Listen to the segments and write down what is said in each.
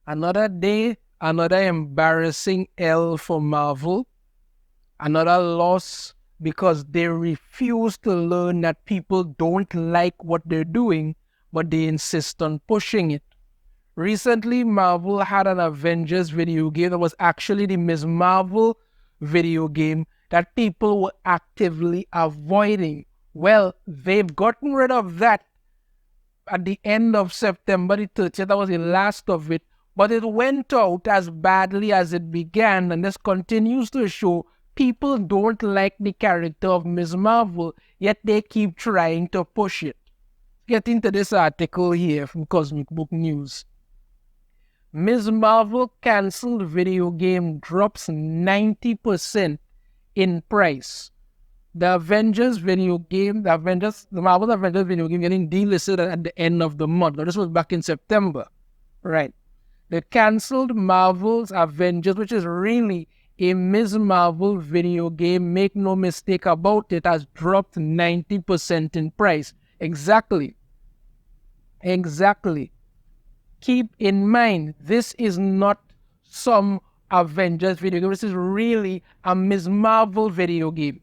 Another day, another embarrassing L for Marvel. Another loss because they refuse to learn that people don't like what they're doing, but they insist on pushing it. Recently, Marvel had an Avengers video game that was actually the Ms. Marvel video game that people were actively avoiding. Well, they've gotten rid of that at the end of September the 30th. That was the last of it. But it went out as badly as it began, and this continues to show people don't like the character of Ms. Marvel, yet they keep trying to push it. Get into this article here from Cosmic Book News. Ms. Marvel cancelled video game drops 90% in price. The Avengers video game, the Marvel Avengers video game getting delisted at the end of the month. Now, this was back in September. Right. The cancelled Marvel's Avengers, which is really a Ms. Marvel video game, make no mistake about it, has dropped 90% in price. Exactly. Keep in mind, this is not some Avengers video game. This is really a Ms. Marvel video game.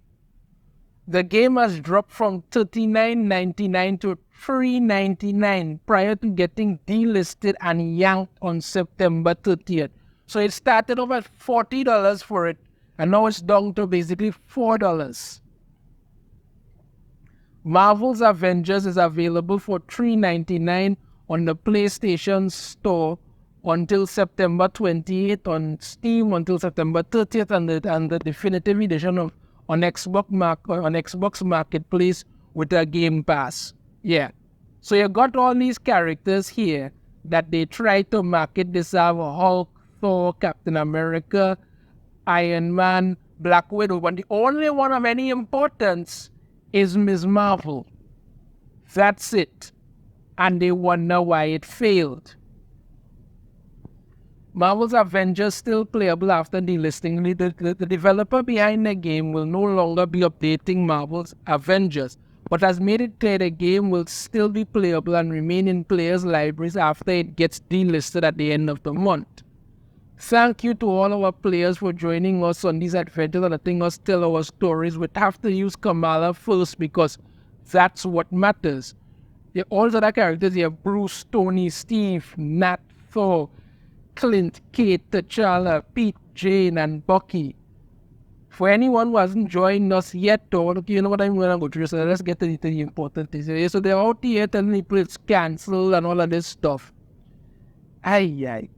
The game has dropped from $39.99 to $3.99 prior to getting delisted and yanked on September 30th. So it started off at $40 for it, and now it's down to basically $4. Marvel's Avengers is available for $3.99 on the PlayStation Store until September 28th, on Steam until September 30th, and the definitive edition on Xbox Marketplace with a Game Pass. Yeah. So you got all these characters here that they try to market. This have Hulk, Thor, Captain America, Iron Man, Black Widow, but the only one of any importance is Ms. Marvel. That's it. And they wonder why it failed. Marvel's Avengers still playable after delisting. The developer behind the game will no longer be updating Marvel's Avengers, but has made it clear the game will still be playable and remain in players' libraries after it gets delisted at the end of the month. Thank you to all our players for joining us on these adventures and letting us tell our stories. We have to use Kamala first because that's what matters. All the other characters here: Bruce, Tony, Steve, Nat, Thor, Clint, Kate, T'Challa, Pete, Jane, and Bucky. For anyone who hasn't joined us yet, or you know what I'm going to go through, so let's get to the important things. So they're out here telling people it's cancelled and all of this stuff. Ay.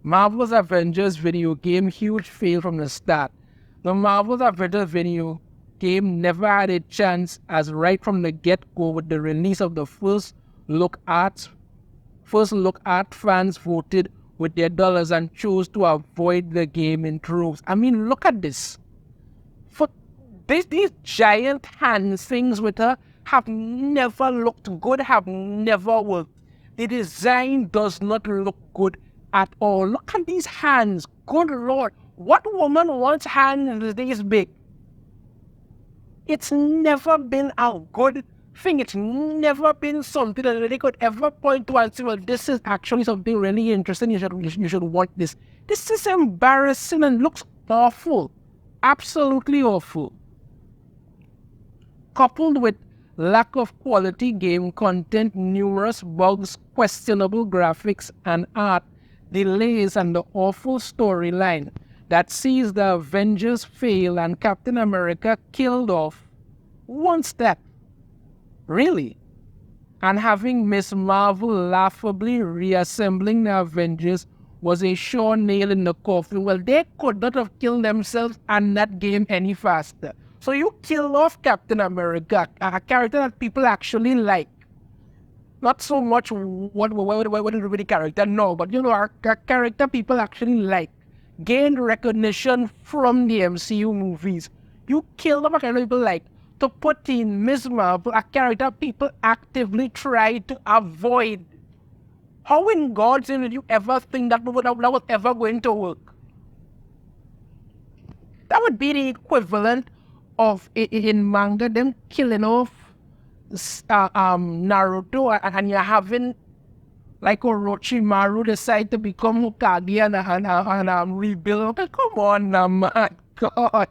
Marvel's Avengers video game, huge fail from the start. The Marvel's Avengers video game never had a chance, as right from the get-go with the release of the first look art, fans voted with their dollars and chose to avoid the game in droves. I mean, look at this. For these giant hand things with her have never looked good, have never worked. The design does not look good at all. Look at these hands. Good Lord. What woman wants hands this big? It's never been a good thing. It's never been something that they could ever point to and say, well, this is actually something really interesting. You should want this. This is embarrassing and looks awful. Absolutely awful. Coupled with lack of quality game content, numerous bugs, questionable graphics and art, delays, and the awful storyline that sees the Avengers fail and Captain America killed off one step. Really? And having Ms. Marvel laughably reassembling the Avengers was a sure nail in the coffin. Well, they could not have killed themselves and that game any faster. So you kill off Captain America, a character that people actually like. Not so much what is really character, no, but you know, a character people actually like. Gained recognition from the MCU movies. You kill off a character people like to put in Ms. Marvel, a character people actively try to avoid. How in God's name did you ever think that was ever going to work? That would be the equivalent of in manga them killing off Naruto, and you're having Like Orochimaru decide to become Hokage and rebuild. Come on now, man. God.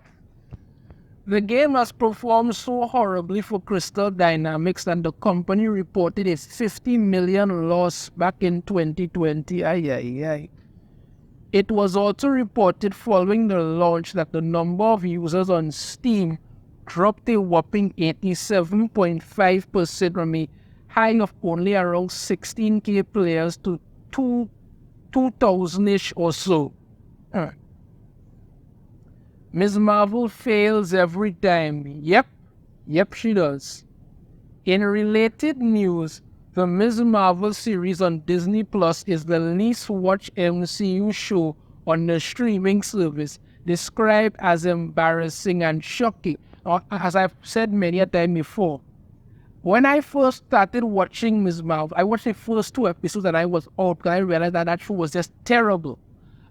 The game has performed so horribly for Crystal Dynamics that the company reported a 50 million loss back in 2020. Ay, ay, ay. It was also reported following the launch that the number of users on Steam dropped a whopping 87.5% from a high of only around 16k players to 2,000-ish or so. Ms. Marvel fails every time. Yep, she does. In related news, the Ms. Marvel series on Disney Plus is the least watched MCU show on the streaming service, described as embarrassing and shocking. As I've said many a time before, when I first started watching Ms. Marvel, I watched the first 2 episodes and I was out because I realized that that show was just terrible.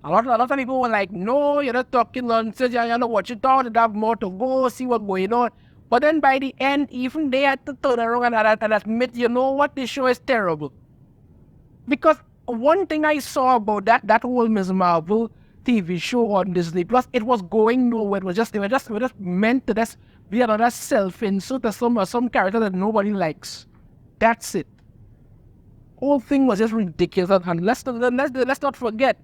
A lot of people were like, no, you're not talking nonsense, you're not watching it all, you have more to go, see what's going on. But then by the end, even they had to turn around and admit, you know what, this show is terrible. Because one thing I saw about that whole Ms. Marvel TV show on Disney Plus, it was going nowhere. It was just meant to just be another self-insult to some character that nobody likes. That's it. Whole thing was just ridiculous. And let's not forget,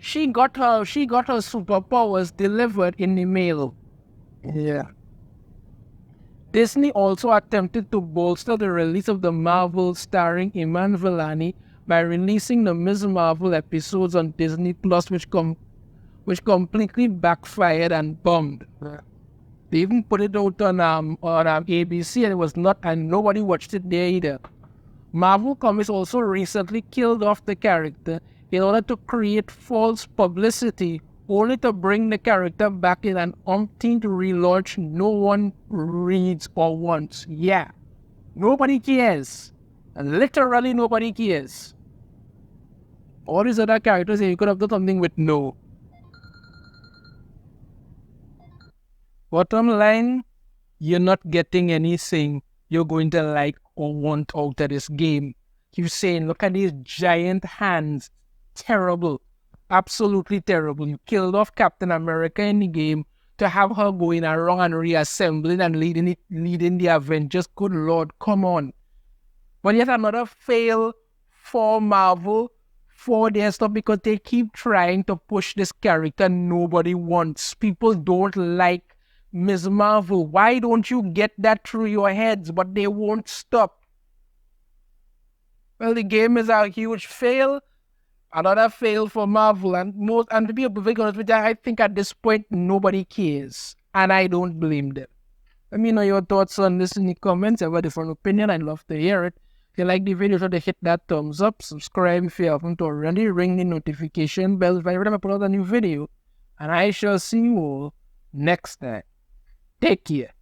she got her superpowers delivered in the mail. Yeah. Disney also attempted to bolster the release of the Marvel starring Iman Vellani by releasing the Ms. Marvel episodes on Disney Plus, which completely backfired and bombed. They even put it out on ABC, and it was not, and nobody watched it there either. Marvel Comics also recently killed off the character in order to create false publicity, only to bring the character back in an umpteenth relaunch no one reads or wants. Yeah, nobody cares. And literally nobody cares. All these other characters, you could have done something with no. Bottom line, you're not getting anything you're going to like or want out of this game. You're saying, look at these giant hands. Terrible. Absolutely terrible. You killed off Captain America in the game to have her going around and reassembling and leading the Avengers. Good Lord, come on. But yet another fail for Marvel for their stuff, because they keep trying to push this character nobody wants. People don't like Ms. Marvel. Why don't you get that through your heads? But they won't stop. Well, the game is a huge fail. Another fail for Marvel, and to be perfectly honest with you, I think at this point nobody cares, and I don't blame them. Let me know your thoughts on this in the comments. I have a different opinion. I'd love to hear it. If you like the video, try to hit that thumbs up. Subscribe if you haven't already. Ring the notification bell every time I put out a new video. And I shall see you all next time. Take care.